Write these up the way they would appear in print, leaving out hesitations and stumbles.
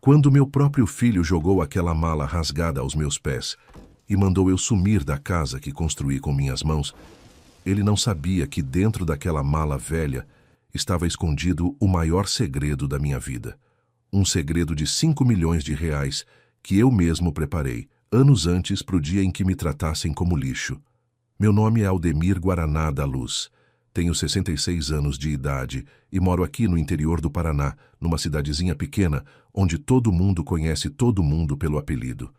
Quando meu próprio filho jogou aquela mala rasgada aos meus pés e mandou eu sumir da casa que construí com minhas mãos, ele não sabia que dentro daquela mala velha estava escondido o maior segredo da minha vida. Um segredo de 5 milhões de reais que eu mesmo preparei, anos antes para o dia em que me tratassem como lixo. Meu nome é Aldemir Guaraná da Luz. Tenho 66 anos de idade e moro aqui no interior do Paraná, numa cidadezinha pequena, onde todo mundo conhece todo mundo pelo apelido.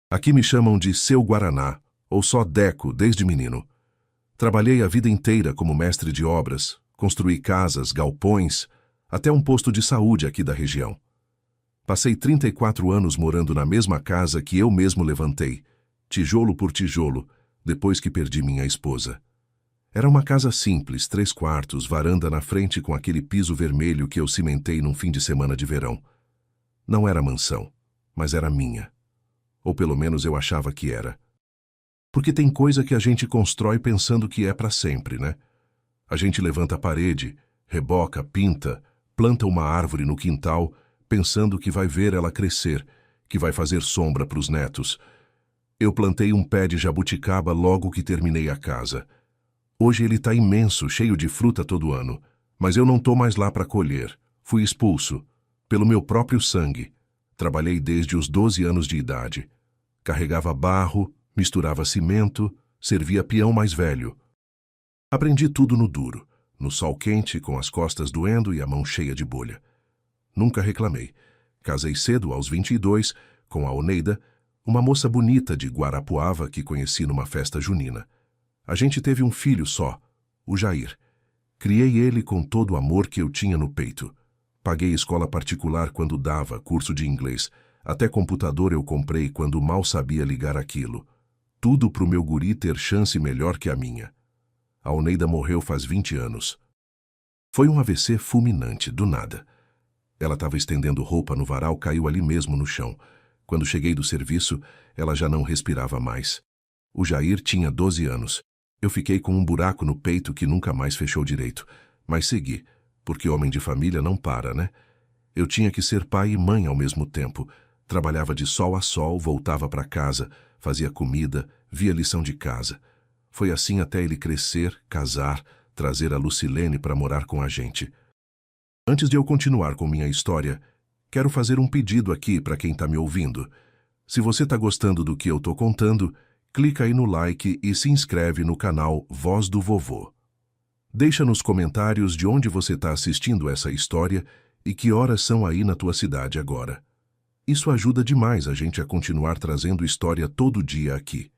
Aqui me chamam de Seu Guaraná, ou só Deco, desde menino. Trabalhei a vida inteira como mestre de obras, construí casas, galpões, até um posto de saúde aqui da região. Passei 34 anos morando na mesma casa que eu mesmo levantei, tijolo por tijolo, depois que perdi minha esposa. Era uma casa simples, 3 quartos, varanda na frente com aquele piso vermelho que eu cimentei num fim de semana de verão. Não era mansão, mas era minha. Ou pelo menos eu achava que era. Porque tem coisa que a gente constrói pensando que é para sempre, né? A gente levanta a parede, reboca, pinta, planta uma árvore no quintal, pensando que vai ver ela crescer, que vai fazer sombra para os netos. Eu plantei um pé de jabuticaba logo que terminei a casa. Hoje ele está imenso, cheio de fruta todo ano, mas eu não estou mais lá para colher. Fui expulso, pelo meu próprio sangue. Trabalhei desde os 12 anos de idade. Carregava barro, misturava cimento, servia peão mais velho. Aprendi tudo no duro, no sol quente, com as costas doendo e a mão cheia de bolha. Nunca reclamei. Casei cedo, aos 22, com a Oneida, uma moça bonita de Guarapuava que conheci numa festa junina. A gente teve um filho só, o Jair. Criei ele com todo o amor que eu tinha no peito. Paguei escola particular quando dava, curso de inglês. Até computador eu comprei quando mal sabia ligar aquilo. Tudo pro meu guri ter chance melhor que a minha. A Oneida morreu faz 20 anos. Foi um AVC fulminante, do nada. Ela estava estendendo roupa no varal, caiu ali mesmo no chão. Quando cheguei do serviço, ela já não respirava mais. O Jair tinha 12 anos. Eu fiquei com um buraco no peito que nunca mais fechou direito. Mas segui, porque homem de família não para, né? Eu tinha que ser pai e mãe ao mesmo tempo. Trabalhava de sol a sol, voltava para casa, fazia comida, via lição de casa. Foi assim até ele crescer, casar, trazer a Lucilene para morar com a gente. Antes de eu continuar com minha história, quero fazer um pedido aqui para quem está me ouvindo. Se você está gostando do que eu estou contando, clica aí no like e se inscreve no canal Voz do Vovô. Deixa nos comentários de onde você está assistindo essa história e que horas são aí na tua cidade agora. Isso ajuda demais a gente a continuar trazendo história todo dia aqui.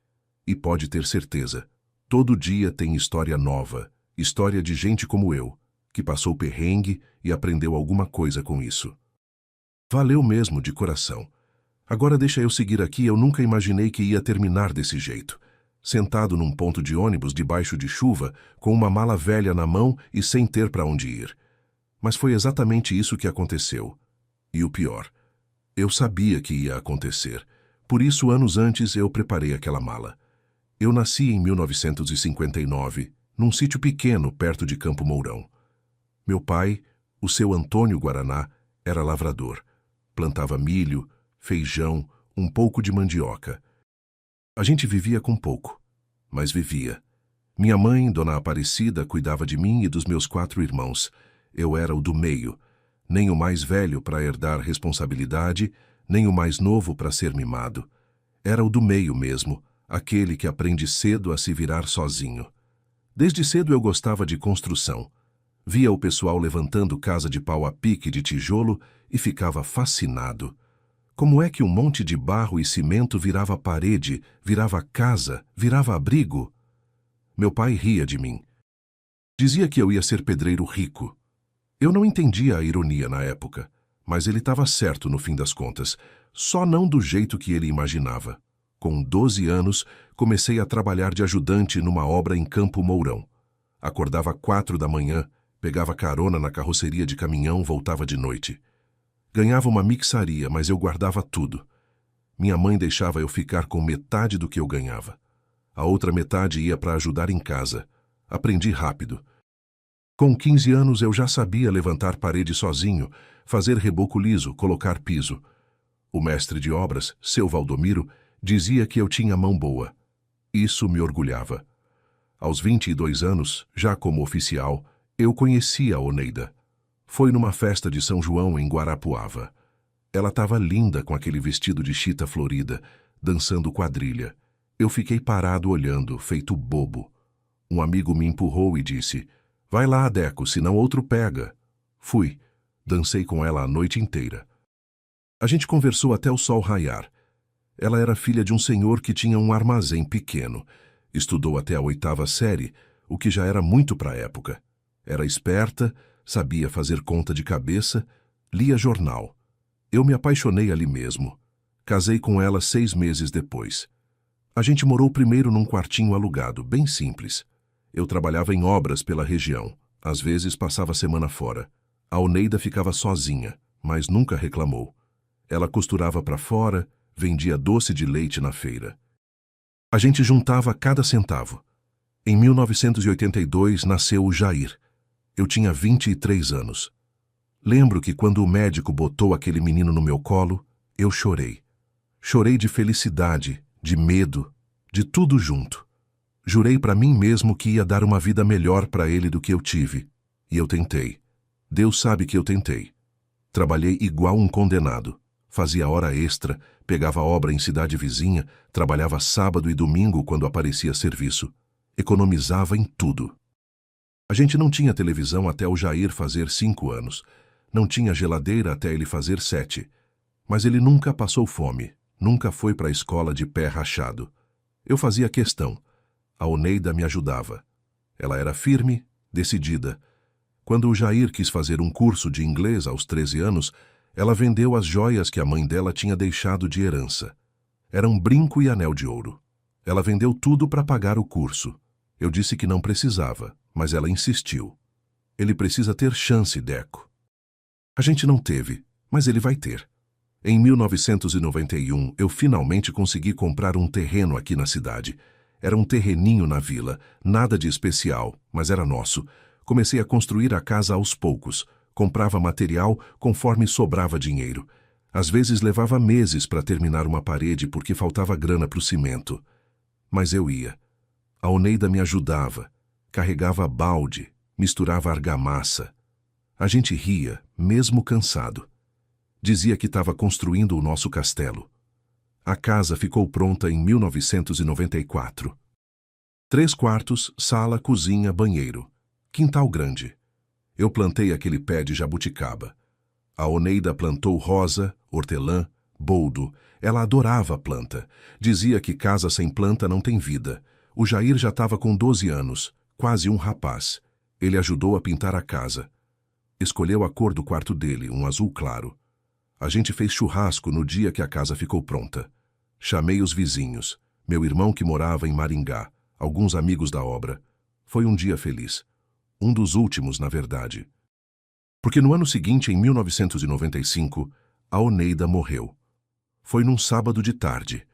E pode ter certeza, todo dia tem história nova, história de gente como eu, que passou perrengue e aprendeu alguma coisa com isso. Valeu mesmo, de coração. Agora deixa eu seguir aqui, eu nunca imaginei que ia terminar desse jeito. Sentado num ponto de ônibus debaixo de chuva, com uma mala velha na mão e sem ter para onde ir. Mas foi exatamente isso que aconteceu. E o pior, eu sabia que ia acontecer. Por isso, anos antes, eu preparei aquela mala. Eu nasci em 1959, num sítio pequeno perto de Campo Mourão. Meu pai, o seu Antônio Guaraná, era lavrador. Plantava milho, feijão, um pouco de mandioca. A gente vivia com pouco, mas vivia. Minha mãe, Dona Aparecida, cuidava de mim e dos meus 4 irmãos. Eu era o do meio, nem o mais velho para herdar responsabilidade, nem o mais novo para ser mimado. Era o do meio mesmo, aquele que aprende cedo a se virar sozinho. Desde cedo eu gostava de construção. Via o pessoal levantando casa de pau a pique de tijolo e ficava fascinado. Como é que um monte de barro e cimento virava parede, virava casa, virava abrigo? Meu pai ria de mim. Dizia que eu ia ser pedreiro rico. Eu não entendia a ironia na época, mas ele estava certo no fim das contas, só não do jeito que ele imaginava. Com 12 anos, comecei a trabalhar de ajudante numa obra em Campo Mourão. Acordava 4 da manhã, pegava carona na carroceria de caminhão, voltava de noite. Ganhava uma mixaria, mas eu guardava tudo. Minha mãe deixava eu ficar com metade do que eu ganhava. A outra metade ia para ajudar em casa. Aprendi rápido. Com 15 anos eu já sabia levantar parede sozinho, fazer reboco liso, colocar piso. O mestre de obras, seu Valdomiro, dizia que eu tinha mão boa. Isso me orgulhava. Aos 22 anos, já como oficial, eu conhecia a Oneida. Foi numa festa de São João em Guarapuava. Ela estava linda com aquele vestido de chita florida, dançando quadrilha. Eu fiquei parado olhando, feito bobo. Um amigo me empurrou e disse: "Vai lá, Deco, senão outro pega." Fui. Dancei com ela a noite inteira. A gente conversou até o sol raiar. Ela era filha de um senhor que tinha um armazém pequeno. Estudou até a 8ª série, o que já era muito para a época. Era esperta, sabia fazer conta de cabeça, lia jornal. Eu me apaixonei ali mesmo. Casei com ela 6 meses depois. A gente morou primeiro num quartinho alugado, bem simples. Eu trabalhava em obras pela região. Às vezes passava a semana fora. A Oneida ficava sozinha, mas nunca reclamou. Ela costurava para fora, vendia doce de leite na feira. A gente juntava cada centavo. Em 1982 nasceu o Jair. Eu tinha 23 anos. Lembro que quando o médico botou aquele menino no meu colo, eu chorei. Chorei de felicidade, de medo, de tudo junto. Jurei para mim mesmo que ia dar uma vida melhor para ele do que eu tive. E eu tentei. Deus sabe que eu tentei. Trabalhei igual um condenado. Fazia hora extra, pegava obra em cidade vizinha, trabalhava sábado e domingo quando aparecia serviço. Economizava em tudo. A gente não tinha televisão até o Jair fazer 5 anos. Não tinha geladeira até ele fazer 7. Mas ele nunca passou fome, nunca foi para a escola de pé rachado. Eu fazia questão. A Oneida me ajudava. Ela era firme, decidida. Quando o Jair quis fazer um curso de inglês aos 13 anos, ela vendeu as joias que a mãe dela tinha deixado de herança. Era um brinco e anel de ouro. Ela vendeu tudo para pagar o curso. Eu disse que não precisava, mas ela insistiu. Ele precisa ter chance, Deco. A gente não teve, mas ele vai ter. Em 1991, eu finalmente consegui comprar um terreno aqui na cidade. Era um terreninho na vila, nada de especial, mas era nosso. Comecei a construir a casa aos poucos. Comprava material conforme sobrava dinheiro. Às vezes levava meses para terminar uma parede porque faltava grana para o cimento. Mas eu ia. A Oneida me ajudava. Carregava balde, misturava argamassa. A gente ria, mesmo cansado. Dizia que estava construindo o nosso castelo. A casa ficou pronta em 1994. 3 quartos, sala, cozinha, banheiro. Quintal grande. Eu plantei aquele pé de jabuticaba. A Oneida plantou rosa, hortelã, boldo. Ela adorava a planta. Dizia que casa sem planta não tem vida. O Jair já estava com 12 anos, quase um rapaz. Ele ajudou a pintar a casa. Escolheu a cor do quarto dele, um azul claro. A gente fez churrasco no dia que a casa ficou pronta. Chamei os vizinhos, meu irmão que morava em Maringá, alguns amigos da obra. Foi um dia feliz. Um dos últimos, na verdade. Porque no ano seguinte, em 1995, a Oneida morreu. Foi num sábado de tarde.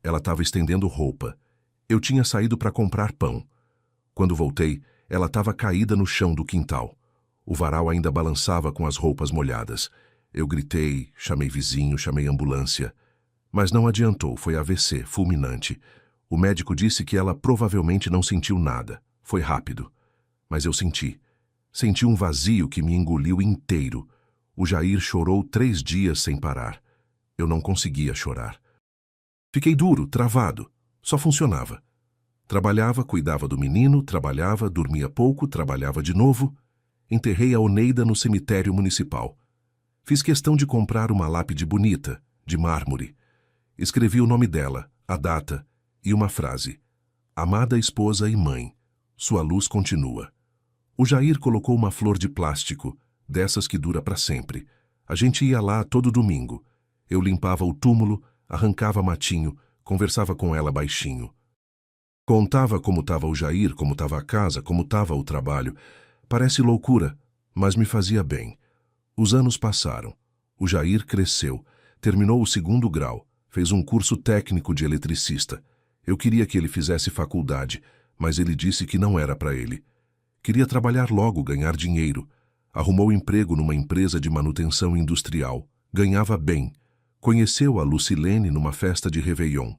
Ela estava estendendo roupa. Eu tinha saído para comprar pão. Quando voltei, ela estava caída no chão do quintal. O varal ainda balançava com as roupas molhadas. Eu gritei, chamei vizinho, chamei ambulância. Mas não adiantou, foi AVC, fulminante. O médico disse que ela provavelmente não sentiu nada. Foi rápido. Mas eu senti. Senti um vazio que me engoliu inteiro. O Jair chorou 3 dias sem parar. Eu não conseguia chorar. Fiquei duro, travado. Só funcionava. Trabalhava, cuidava do menino, trabalhava, dormia pouco, trabalhava de novo. Enterrei a Oneida no cemitério municipal. Fiz questão de comprar uma lápide bonita, de mármore. Escrevi o nome dela, a data e uma frase. Amada esposa e mãe, sua luz continua. O Jair colocou uma flor de plástico, dessas que dura para sempre. A gente ia lá todo domingo. Eu limpava o túmulo, arrancava matinho, conversava com ela baixinho. Contava como estava o Jair, como estava a casa, como estava o trabalho. Parece loucura, mas me fazia bem. Os anos passaram. O Jair cresceu, terminou o 2º grau, fez um curso técnico de eletricista. Eu queria que ele fizesse faculdade, mas ele disse que não era para ele. Queria trabalhar logo, ganhar dinheiro. Arrumou emprego numa empresa de manutenção industrial. Ganhava bem. Conheceu a Lucilene numa festa de Réveillon.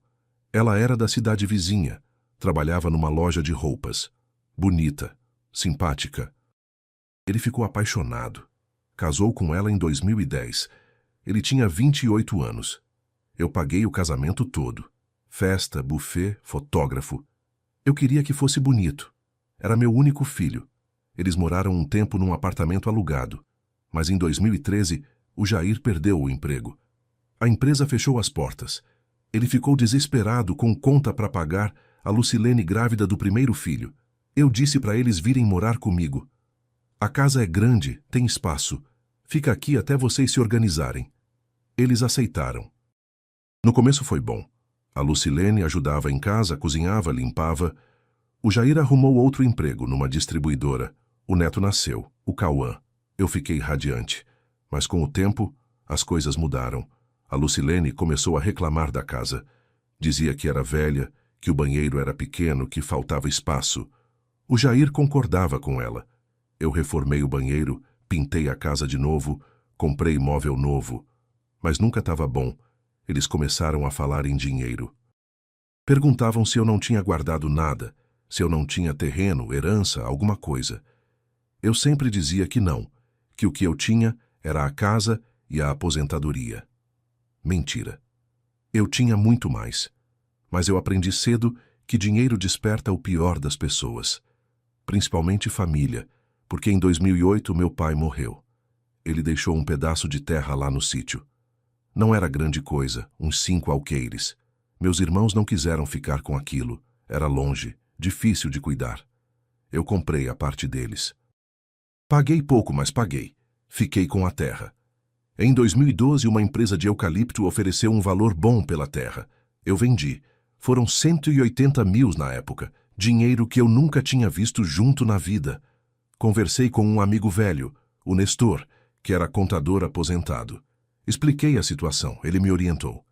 Ela era da cidade vizinha. Trabalhava numa loja de roupas. Bonita, simpática. Ele ficou apaixonado. Casou com ela em 2010. Ele tinha 28 anos. Eu paguei o casamento todo. Festa, buffet, fotógrafo. Eu queria que fosse bonito. Era meu único filho. Eles moraram um tempo num apartamento alugado. Mas em 2013, o Jair perdeu o emprego. A empresa fechou as portas. Ele ficou desesperado com conta para pagar, a Lucilene grávida do primeiro filho. Eu disse para eles virem morar comigo. A casa é grande, tem espaço. Fica aqui até vocês se organizarem. Eles aceitaram. No começo foi bom. A Lucilene ajudava em casa, cozinhava, limpava. O Jair arrumou outro emprego numa distribuidora. O neto nasceu, o Cauã. Eu fiquei radiante. Mas com o tempo, as coisas mudaram. A Lucilene começou a reclamar da casa. Dizia que era velha, que o banheiro era pequeno, que faltava espaço. O Jair concordava com ela. Eu reformei o banheiro, pintei a casa de novo, comprei móvel novo. Mas nunca estava bom. Eles começaram a falar em dinheiro. Perguntavam se eu não tinha guardado nada, se eu não tinha terreno, herança, alguma coisa. Eu sempre dizia que não, que o que eu tinha era a casa e a aposentadoria. Mentira. Eu tinha muito mais. Mas eu aprendi cedo que dinheiro desperta o pior das pessoas. Principalmente família, porque em 2008 meu pai morreu. Ele deixou um pedaço de terra lá no sítio. Não era grande coisa, uns 5 alqueires. Meus irmãos não quiseram ficar com aquilo. Era longe, difícil de cuidar. Eu comprei a parte deles. Paguei pouco, mas paguei. Fiquei com a terra. Em 2012, uma empresa de eucalipto ofereceu um valor bom pela terra. Eu vendi. Foram 180 mil na época. Dinheiro que eu nunca tinha visto junto na vida. Conversei com um amigo velho, o Nestor, que era contador aposentado. Expliquei a situação. Ele me orientou.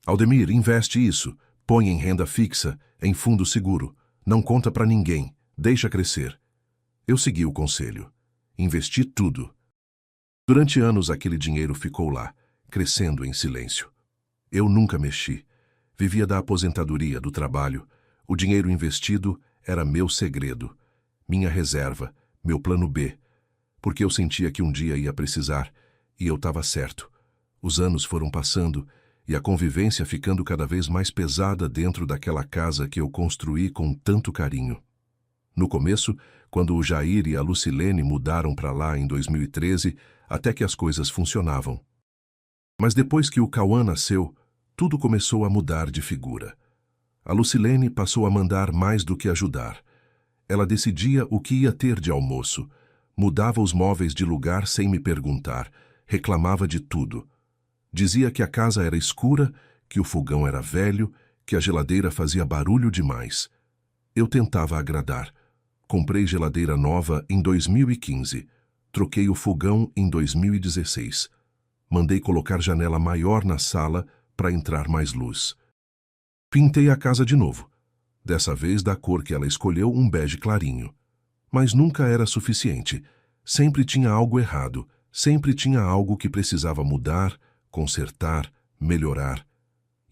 Aldemir, investe isso. Põe em renda fixa, em fundo seguro. Não conta para ninguém. Deixa crescer. Eu segui o conselho. Investi tudo. Durante anos, aquele dinheiro ficou lá, crescendo em silêncio. Eu nunca mexi. Vivia da aposentadoria, do trabalho. O dinheiro investido era meu segredo, minha reserva, meu plano B, porque eu sentia que um dia ia precisar, e eu estava certo. Os anos foram passando e a convivência ficando cada vez mais pesada dentro daquela casa que eu construí com tanto carinho. No começo, quando o Jair e a Lucilene mudaram para lá em 2013, até que as coisas funcionavam. Mas depois que o Cauã nasceu, tudo começou a mudar de figura. A Lucilene passou a mandar mais do que ajudar. Ela decidia o que ia ter de almoço, mudava os móveis de lugar sem me perguntar, reclamava de tudo. Dizia que a casa era escura, que o fogão era velho, que a geladeira fazia barulho demais. Eu tentava agradar. Comprei geladeira nova em 2015. Troquei o fogão em 2016. Mandei colocar janela maior na sala para entrar mais luz. Pintei a casa de novo. Dessa vez da cor que ela escolheu, um bege clarinho. Mas nunca era suficiente. Sempre tinha algo errado. Sempre tinha algo que precisava mudar, consertar, melhorar.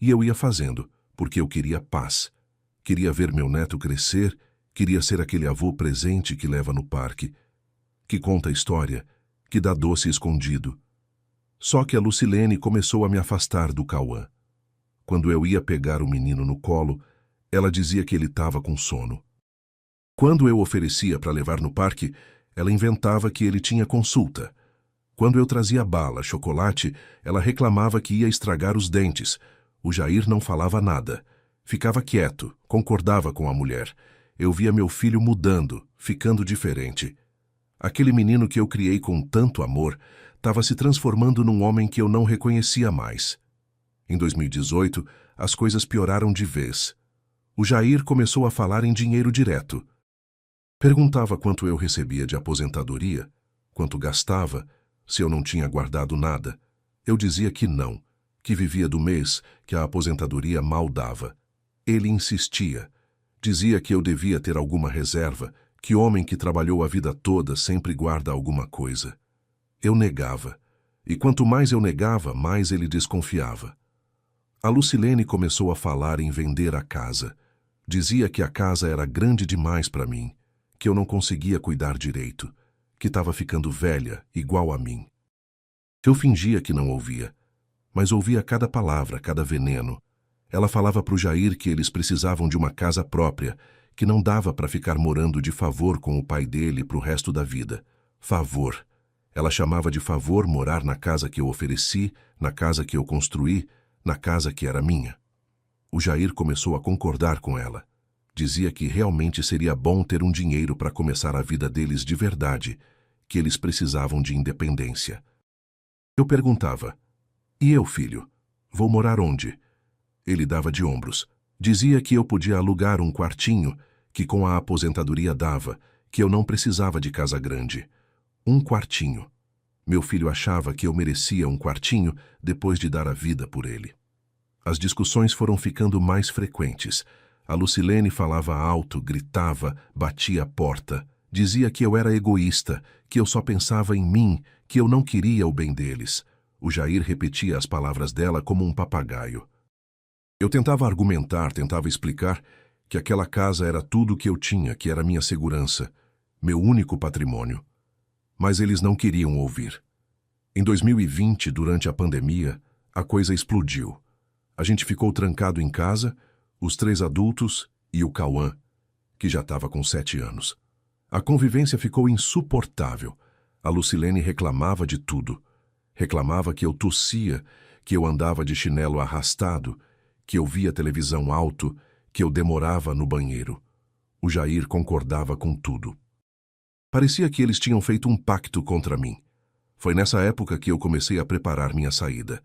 E eu ia fazendo, porque eu queria paz. Queria ver meu neto crescer, queria ser aquele avô presente que leva no parque, que conta a história, que dá doce escondido. Só que a Lucilene começou a me afastar do Cauã. Quando eu ia pegar o menino no colo, ela dizia que ele estava com sono. Quando eu oferecia para levar no parque, ela inventava que ele tinha consulta. Quando eu trazia bala, chocolate, ela reclamava que ia estragar os dentes. O Jair não falava nada. Ficava quieto, concordava com a mulher. Eu via meu filho mudando, ficando diferente. Aquele menino que eu criei com tanto amor estava se transformando num homem que eu não reconhecia mais. Em 2018, as coisas pioraram de vez. O Jair começou a falar em dinheiro direto. Perguntava quanto eu recebia de aposentadoria, quanto gastava, se eu não tinha guardado nada. Eu dizia que não, que vivia do mês, que a aposentadoria mal dava. Ele insistia. Dizia que eu devia ter alguma reserva, Que homem que trabalhou a vida toda sempre guarda alguma coisa. Eu negava, e quanto mais eu negava, mais ele desconfiava. A Lucilene começou a falar em vender a casa. Dizia que a casa era grande demais para mim, que eu não conseguia cuidar direito, que estava ficando velha, igual a mim. Eu fingia que não ouvia, mas ouvia cada palavra, cada veneno. Ela falava para o Jair que eles precisavam de uma casa própria, que não dava para ficar morando de favor com o pai dele para o resto da vida. Favor. Ela chamava de favor morar na casa que eu ofereci, na casa que eu construí, na casa que era minha. O Jair começou a concordar com ela. Dizia que realmente seria bom ter um dinheiro para começar a vida deles de verdade, que eles precisavam de independência. Eu perguntava, e eu, filho? Vou morar onde? Ele dava de ombros. Dizia que eu podia alugar um quartinho, que com a aposentadoria dava, que eu não precisava de casa grande. Um quartinho. Meu filho achava que eu merecia um quartinho depois de dar a vida por ele. As discussões foram ficando mais frequentes. A Lucilene falava alto, gritava, batia a porta. Dizia que eu era egoísta, que eu só pensava em mim, que eu não queria o bem deles. O Jair repetia as palavras dela como um papagaio. Eu tentava argumentar, tentava explicar que aquela casa era tudo o que eu tinha, que era minha segurança, meu único patrimônio. Mas eles não queriam ouvir. Em 2020, durante a pandemia, a coisa explodiu. A gente ficou trancado em casa, os 3 adultos e o Cauã, que já estava com 7 anos. A convivência ficou insuportável. A Lucilene reclamava de tudo. Reclamava que eu tossia, que eu andava de chinelo arrastado, que eu via televisão alto, que eu demorava no banheiro. O Jair concordava com tudo. Parecia que eles tinham feito um pacto contra mim. Foi nessa época que eu comecei a preparar minha saída.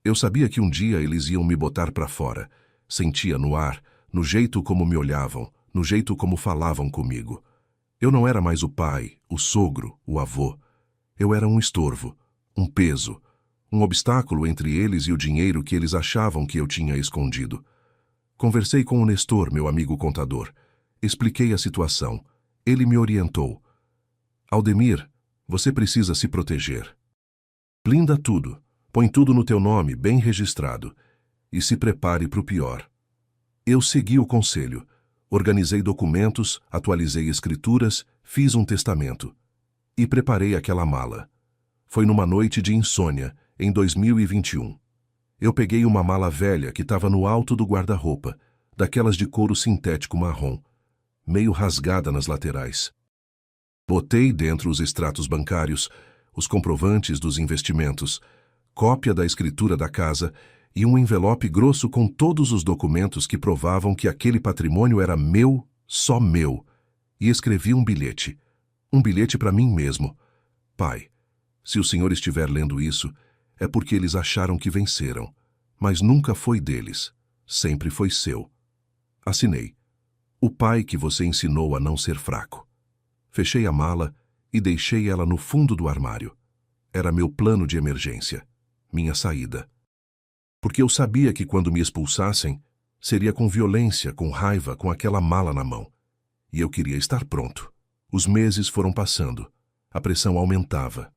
Eu sabia que um dia eles iam me botar para fora. Sentia no ar, no jeito como me olhavam, no jeito como falavam comigo. Eu não era mais o pai, o sogro, o avô. Eu era um estorvo, um peso, um obstáculo entre eles e o dinheiro que eles achavam que eu tinha escondido. Conversei com o Nestor, meu amigo contador. Expliquei a situação. Ele me orientou. Aldemir, você precisa se proteger. Blinda tudo. Põe tudo no teu nome, bem registrado. E se prepare para o pior. Eu segui o conselho. Organizei documentos, atualizei escrituras, fiz um testamento. E preparei aquela mala. Foi numa noite de insônia, em 2021. Eu peguei uma mala velha que estava no alto do guarda-roupa, daquelas de couro sintético marrom, meio rasgada nas laterais. Botei dentro os extratos bancários, os comprovantes dos investimentos, cópia da escritura da casa e um envelope grosso com todos os documentos que provavam que aquele patrimônio era meu, só meu, e escrevi um bilhete para mim mesmo. Pai, se o senhor estiver lendo isso, é porque eles acharam que venceram, mas nunca foi deles, sempre foi seu. Assinei. O pai que você ensinou a não ser fraco. Fechei a mala e deixei ela no fundo do armário. Era meu plano de emergência, minha saída. Porque eu sabia que quando me expulsassem, seria com violência, com raiva, com aquela mala na mão. E eu queria estar pronto. Os meses foram passando. A pressão aumentava.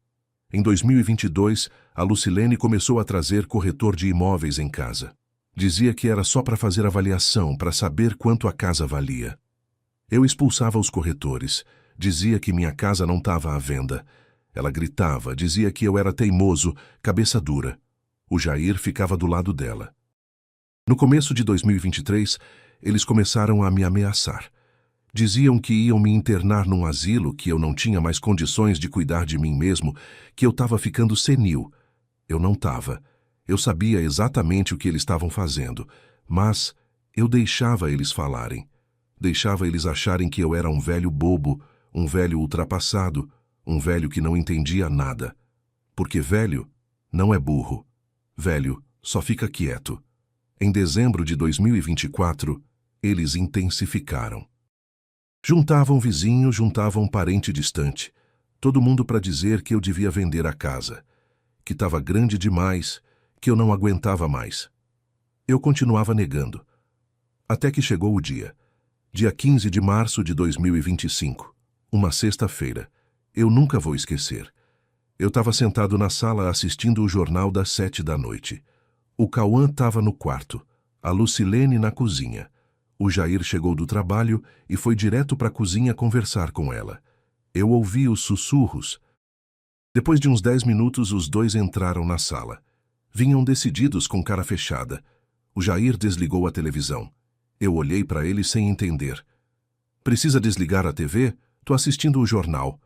Em 2022, a Lucilene começou a trazer corretor de imóveis em casa. Dizia que era só para fazer avaliação, para saber quanto a casa valia. Eu expulsava os corretores. Dizia que minha casa não estava à venda. Ela gritava, dizia que eu era teimoso, cabeça dura. O Jair ficava do lado dela. No começo de 2023, eles começaram a me ameaçar. Diziam que iam me internar num asilo, que eu não tinha mais condições de cuidar de mim mesmo, que eu estava ficando senil. Eu não estava. Eu sabia exatamente o que eles estavam fazendo, mas eu deixava eles falarem. Deixava eles acharem que eu era um velho bobo, um velho ultrapassado, um velho que não entendia nada. Porque velho não é burro. Velho só fica quieto. Em dezembro de 2024, eles intensificaram. Juntavam vizinho, juntavam parente distante. Todo mundo para dizer que eu devia vender a casa. Que estava grande demais, que eu não aguentava mais. Eu continuava negando. Até que chegou o dia. Dia 15 de março de 2025. Uma sexta-feira. Eu nunca vou esquecer. Eu estava sentado na sala assistindo o jornal das 7 da noite. O Cauã estava no quarto, a Lucilene na cozinha. O Jair chegou do trabalho e foi direto para a cozinha conversar com ela. Eu ouvi os sussurros. Depois de uns 10 minutos, os dois entraram na sala. Vinham decididos com cara fechada. O Jair desligou a televisão. Eu olhei para ele sem entender. Precisa desligar a TV? Tô assistindo o jornal.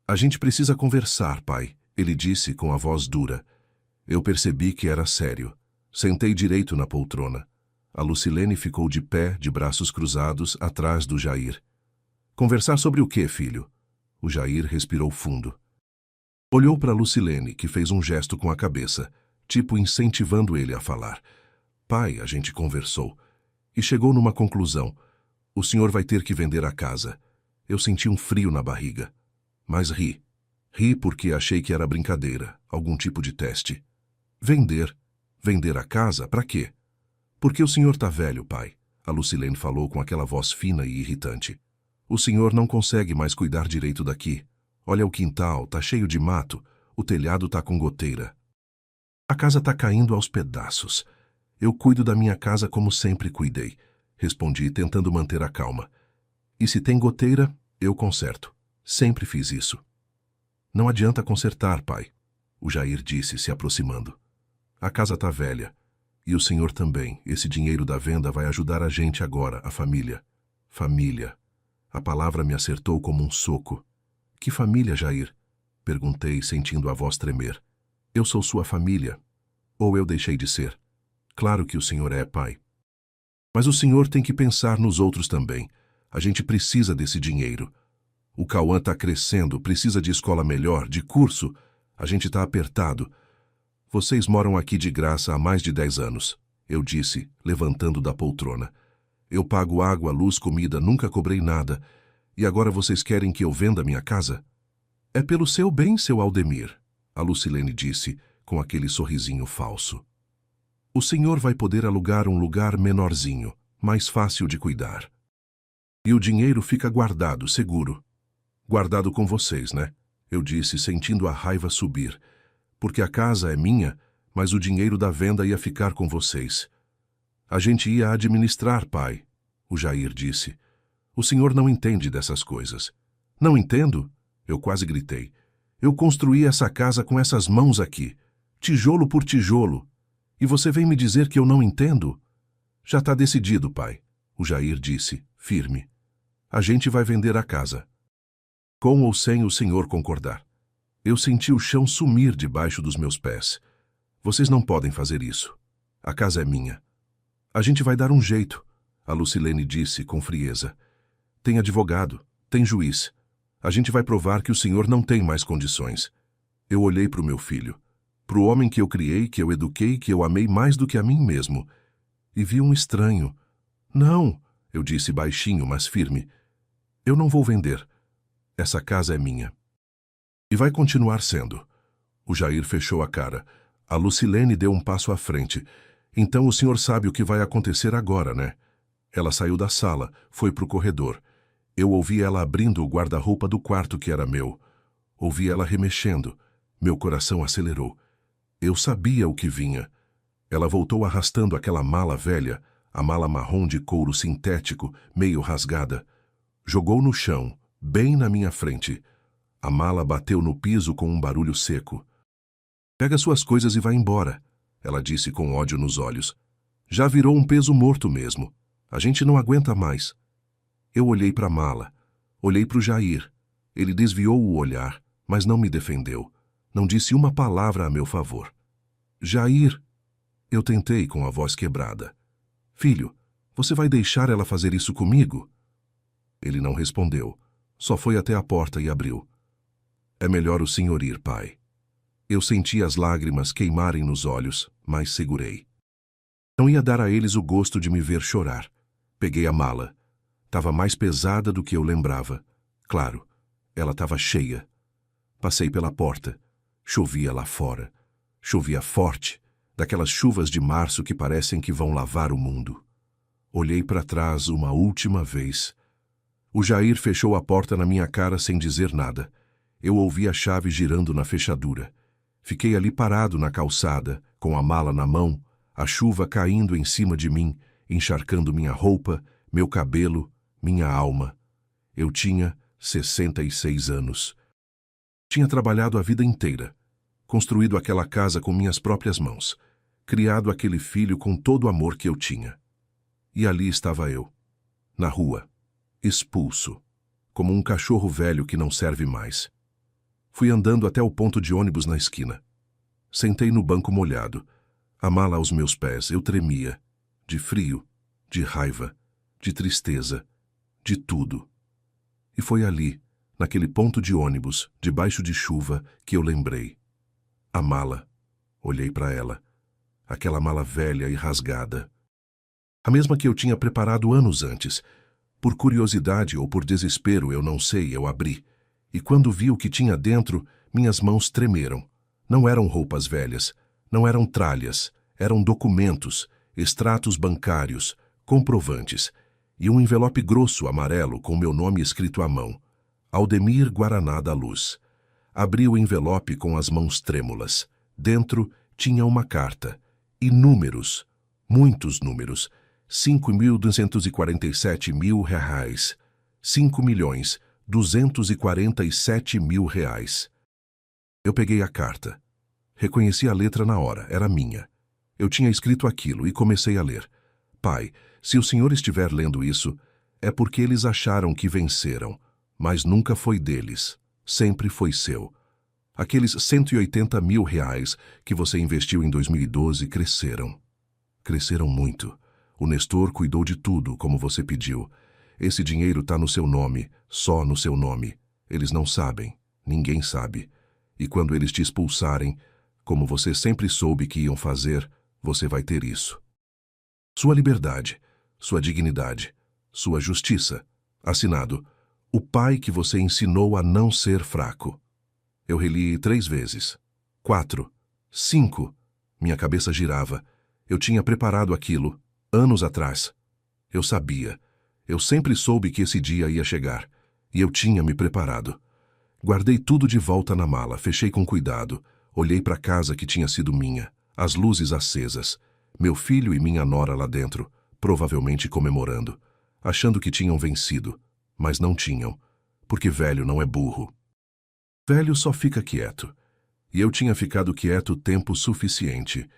A gente precisa conversar, pai, ele disse com a voz dura. Eu percebi que era sério. Sentei direito na poltrona. A Lucilene ficou de pé, de braços cruzados, atrás do Jair. Conversar sobre o quê, filho? O Jair respirou fundo. Olhou para Lucilene, que fez um gesto com a cabeça, tipo incentivando ele a falar. Pai, a gente conversou. E chegou numa conclusão. O senhor vai ter que vender a casa. Eu senti um frio na barriga. Mas ri. Ri porque achei que era brincadeira, algum tipo de teste. Vender? Vender a casa? Para quê? Porque o senhor tá velho, pai, a Lucilene falou com aquela voz fina e irritante. O senhor não consegue mais cuidar direito daqui. Olha o quintal, tá cheio de mato, o telhado tá com goteira. A casa tá caindo aos pedaços. Eu cuido da minha casa como sempre cuidei, respondi tentando manter a calma. E se tem goteira, eu conserto. Sempre fiz isso. Não adianta consertar, pai, o Jair disse, se aproximando. A casa tá velha. E o senhor também. Esse dinheiro da venda vai ajudar a gente agora, a família. Família. A palavra me acertou como um soco. Que família, Jair? Perguntei, sentindo a voz tremer. Eu sou sua família. Ou eu deixei de ser? Claro que o senhor é, pai. Mas o senhor tem que pensar nos outros também. A gente precisa desse dinheiro. O Cauã tá crescendo, precisa de escola melhor, de curso. A gente tá apertado. Vocês moram aqui de graça há mais de 10 anos, eu disse, levantando da poltrona. Eu pago água, luz, comida, nunca cobrei nada. E agora vocês querem que eu venda minha casa? É pelo seu bem, seu Aldemir, a Lucilene disse, com aquele sorrisinho falso. O senhor vai poder alugar um lugar menorzinho, mais fácil de cuidar. E o dinheiro fica guardado, seguro. Guardado com vocês, né? Eu disse, sentindo a raiva subir. Porque a casa é minha, mas o dinheiro da venda ia ficar com vocês. A gente ia administrar, pai, o Jair disse. O senhor não entende dessas coisas. Não entendo? Eu quase gritei. Eu construí essa casa com essas mãos aqui, tijolo por tijolo. E você vem me dizer que eu não entendo? Já está decidido, pai, o Jair disse, firme. A gente vai vender a casa. Com ou sem o senhor concordar. Eu senti o chão sumir debaixo dos meus pés. Vocês não podem fazer isso. A casa é minha. A gente vai dar um jeito, a Lucilene disse com frieza. Tem advogado, tem juiz. A gente vai provar que o senhor não tem mais condições. Eu olhei para o meu filho, para o homem que eu criei, que eu eduquei, que eu amei mais do que a mim mesmo. E vi um estranho. Não, eu disse baixinho, mas firme. Eu não vou vender. Essa casa é minha. E vai continuar sendo. O Jair fechou a cara. A Lucilene deu um passo à frente. Então o senhor sabe o que vai acontecer agora, né? Ela saiu da sala, foi para o corredor. Eu ouvi ela abrindo o guarda-roupa do quarto que era meu. Ouvi ela remexendo. Meu coração acelerou. Eu sabia o que vinha. Ela voltou arrastando aquela mala velha, a mala marrom de couro sintético, meio rasgada. Jogou no chão, bem na minha frente. A mala bateu no piso com um barulho seco. Pega suas coisas e vai embora, ela disse com ódio nos olhos. Já virou um peso morto mesmo. A gente não aguenta mais. Eu olhei para a mala. Olhei para o Jair. Ele desviou o olhar, mas não me defendeu. Não disse uma palavra a meu favor. Jair, eu tentei com a voz quebrada. Filho, você vai deixar ela fazer isso comigo? Ele não respondeu. Só foi até a porta e abriu. É melhor o senhor ir, pai. Eu senti as lágrimas queimarem nos olhos, mas segurei. Não ia dar a eles o gosto de me ver chorar. Peguei a mala. Estava mais pesada do que eu lembrava. Claro, ela estava cheia. Passei pela porta. Chovia lá fora. Chovia forte, daquelas chuvas de março que parecem que vão lavar o mundo. Olhei para trás uma última vez. O Jair fechou a porta na minha cara sem dizer nada. Eu ouvi a chave girando na fechadura. Fiquei ali parado na calçada, com a mala na mão, a chuva caindo em cima de mim, encharcando minha roupa, meu cabelo, minha alma. Eu tinha 66 anos. Tinha trabalhado a vida inteira, construído aquela casa com minhas próprias mãos, criado aquele filho com todo o amor que eu tinha. E ali estava eu, na rua, expulso, como um cachorro velho que não serve mais. Fui andando até o ponto de ônibus na esquina. Sentei no banco molhado, a mala aos meus pés. Eu tremia, de frio, de raiva, de tristeza, de tudo. E foi ali, naquele ponto de ônibus, debaixo de chuva, que eu lembrei. A mala. Olhei para ela. Aquela mala velha e rasgada. A mesma que eu tinha preparado anos antes. Por curiosidade ou por desespero, eu não sei, eu abri. E quando vi o que tinha dentro, minhas mãos tremeram. Não eram roupas velhas, não eram tralhas, eram documentos, extratos bancários, comprovantes, e um envelope grosso amarelo com meu nome escrito à mão. Aldemir Guaraná da Luz. Abri o envelope com as mãos trêmulas. Dentro tinha uma carta. E números, muitos números. 5.247.000 reais. 5.247.000 reais. Eu peguei a carta. Reconheci a letra na hora, era minha. Eu tinha escrito aquilo e comecei a ler. Pai, se o senhor estiver lendo isso, é porque eles acharam que venceram, mas nunca foi deles, sempre foi seu. Aqueles 180.000 reais que você investiu em 2012 cresceram. Cresceram muito. O Nestor cuidou de tudo, como você pediu. Esse dinheiro está no seu nome, só no seu nome. Eles não sabem, ninguém sabe. E quando eles te expulsarem, como você sempre soube que iam fazer, você vai ter isso. Sua liberdade, sua dignidade, sua justiça. Assinado, o pai que você ensinou a não ser fraco. Eu reli 3 vezes. 4. 5. Minha cabeça girava. Eu tinha preparado aquilo, anos atrás. Eu sabia. Eu sempre soube que esse dia ia chegar. E eu tinha me preparado. Guardei tudo de volta na mala, fechei com cuidado. Olhei para a casa que tinha sido minha, as luzes acesas. Meu filho e minha nora lá dentro, provavelmente comemorando, achando que tinham vencido. Mas não tinham, porque velho não é burro. Velho só fica quieto. E eu tinha ficado quieto tempo suficiente.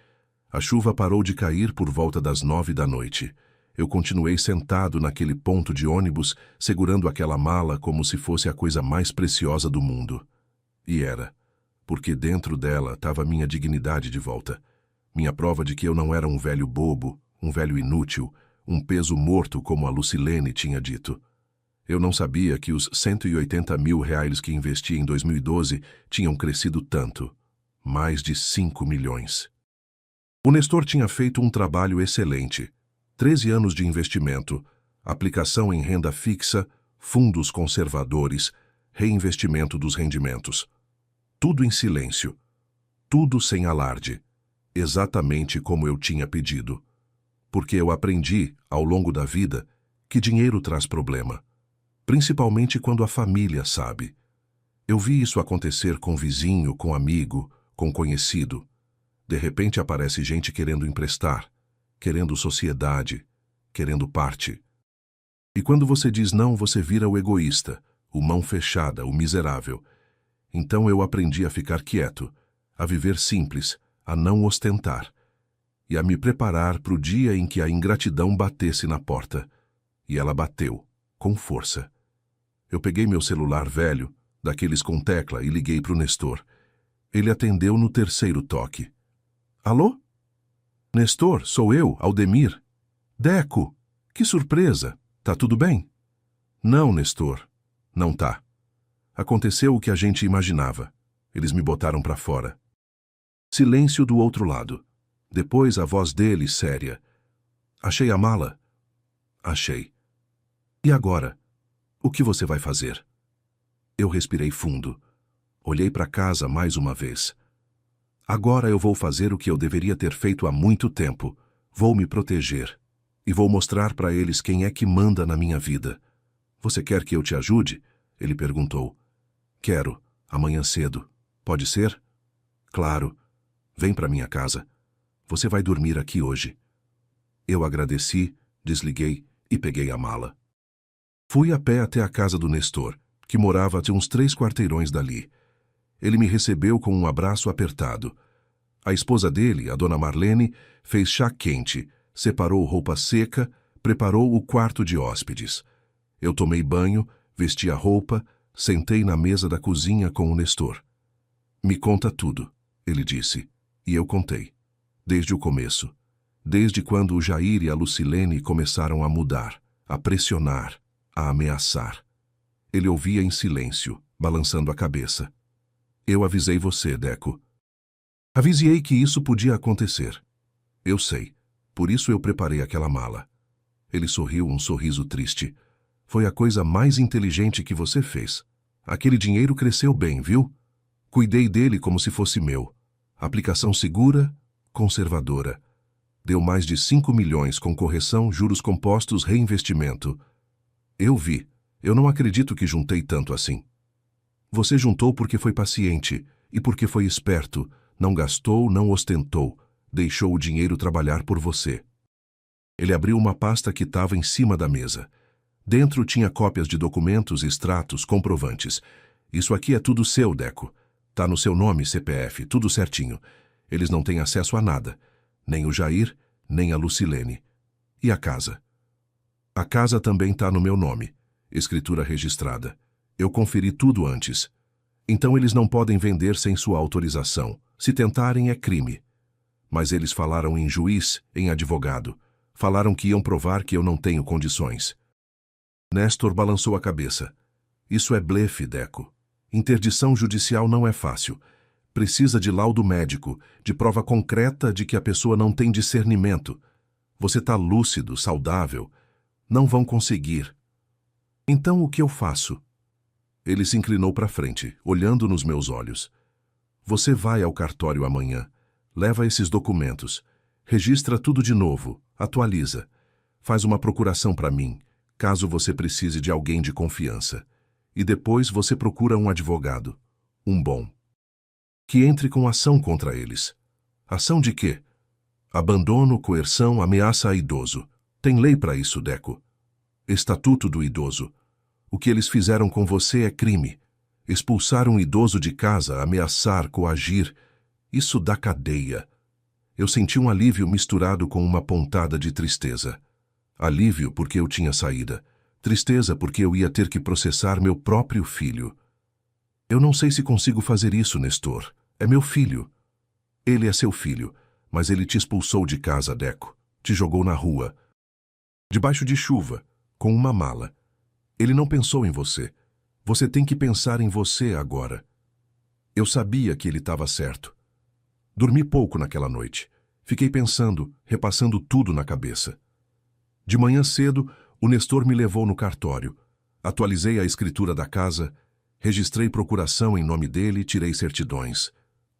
A chuva parou de cair por volta das 9 da noite. Eu continuei sentado naquele ponto de ônibus, segurando aquela mala como se fosse a coisa mais preciosa do mundo. E era, porque dentro dela estava minha dignidade de volta. Minha prova de que eu não era um velho bobo, um velho inútil, um peso morto como a Lucilene tinha dito. Eu não sabia que os 180.000 reais que investi em 2012 tinham crescido tanto. Mais de 5 milhões. O Nestor tinha feito um trabalho excelente. 13 anos de investimento, aplicação em renda fixa, fundos conservadores, reinvestimento dos rendimentos. Tudo em silêncio. Tudo sem alarde. Exatamente como eu tinha pedido. Porque eu aprendi, ao longo da vida, que dinheiro traz problema. Principalmente quando a família sabe. Eu vi isso acontecer com vizinho, com amigo, com conhecido. De repente aparece gente querendo emprestar, querendo sociedade, querendo parte. E quando você diz não, você vira o egoísta, o mão fechada, o miserável. Então eu aprendi a ficar quieto, a viver simples, a não ostentar, e a me preparar para o dia em que a ingratidão batesse na porta. E ela bateu, com força. Eu peguei meu celular velho, daqueles com tecla, e liguei para o Nestor. Ele atendeu no 3º toque. Alô? Nestor, sou eu, Aldemir. Deco, que surpresa. Tá tudo bem? Não, Nestor, não tá. Aconteceu o que a gente imaginava. Eles me botaram para fora. Silêncio do outro lado. Depois a voz dele, séria. Achei a mala? Achei. E agora? O que você vai fazer? Eu respirei fundo. Olhei para casa mais uma vez. Agora eu vou fazer o que eu deveria ter feito há muito tempo. Vou me proteger. E vou mostrar para eles quem é que manda na minha vida. Você quer que eu te ajude? Ele perguntou. Quero, amanhã cedo. Pode ser? Claro. Vem para minha casa. Você vai dormir aqui hoje. Eu agradeci, desliguei e peguei a mala. Fui a pé até a casa do Nestor, que morava a uns 3 quarteirões dali. Ele me recebeu com um abraço apertado. A esposa dele, a dona Marlene, fez chá quente, separou roupa seca, preparou o quarto de hóspedes. Eu tomei banho, vesti a roupa, sentei na mesa da cozinha com o Nestor. Me conta tudo, ele disse, e eu contei. Desde o começo. Desde quando o Jair e a Lucilene começaram a mudar, a pressionar, a ameaçar. Ele ouvia em silêncio, balançando a cabeça. Eu avisei você, Deco. Avisei que isso podia acontecer. Eu sei. Por isso eu preparei aquela mala. Ele sorriu um sorriso triste. Foi a coisa mais inteligente que você fez. Aquele dinheiro cresceu bem, viu? Cuidei dele como se fosse meu. Aplicação segura, conservadora. Deu mais de 5 milhões com correção, juros compostos, reinvestimento. Eu vi. Eu não acredito que juntei tanto assim. Você juntou porque foi paciente e porque foi esperto. Não gastou, não ostentou. Deixou o dinheiro trabalhar por você. Ele abriu uma pasta que estava em cima da mesa. Dentro tinha cópias de documentos, extratos, comprovantes. Isso aqui é tudo seu, Deco. Tá no seu nome, CPF, tudo certinho. Eles não têm acesso a nada. Nem o Jair, nem a Lucilene. E a casa? A casa também tá no meu nome. Escritura registrada. Eu conferi tudo antes. Então eles não podem vender sem sua autorização. Se tentarem, é crime. Mas eles falaram em juiz, em advogado. Falaram que iam provar que eu não tenho condições. Néstor balançou a cabeça. Isso é blefe, Deco. Interdição judicial não é fácil. Precisa de laudo médico, de prova concreta de que a pessoa não tem discernimento. Você está lúcido, saudável. Não vão conseguir. Então o que eu faço? Ele se inclinou para frente, olhando nos meus olhos. Você vai ao cartório amanhã. Leva esses documentos. Registra tudo de novo. Atualiza. Faz uma procuração para mim, caso você precise de alguém de confiança. E depois você procura um advogado. Um bom. Que entre com ação contra eles. Ação de quê? Abandono, coerção, ameaça a idoso. Tem lei para isso, Deco. Estatuto do idoso. O que eles fizeram com você é crime. Expulsar um idoso de casa, ameaçar, coagir. Isso dá cadeia. Eu senti um alívio misturado com uma pontada de tristeza. Alívio porque eu tinha saída. Tristeza porque eu ia ter que processar meu próprio filho. Eu não sei se consigo fazer isso, Nestor. É meu filho. Ele é seu filho, mas ele te expulsou de casa, Deco. Te jogou na rua. Debaixo de chuva, com uma mala. Ele não pensou em você. Você tem que pensar em você agora. Eu sabia que ele estava certo. Dormi pouco naquela noite. Fiquei pensando, repassando tudo na cabeça. De manhã cedo, o Nestor me levou no cartório. Atualizei a escritura da casa, registrei procuração em nome dele e tirei certidões.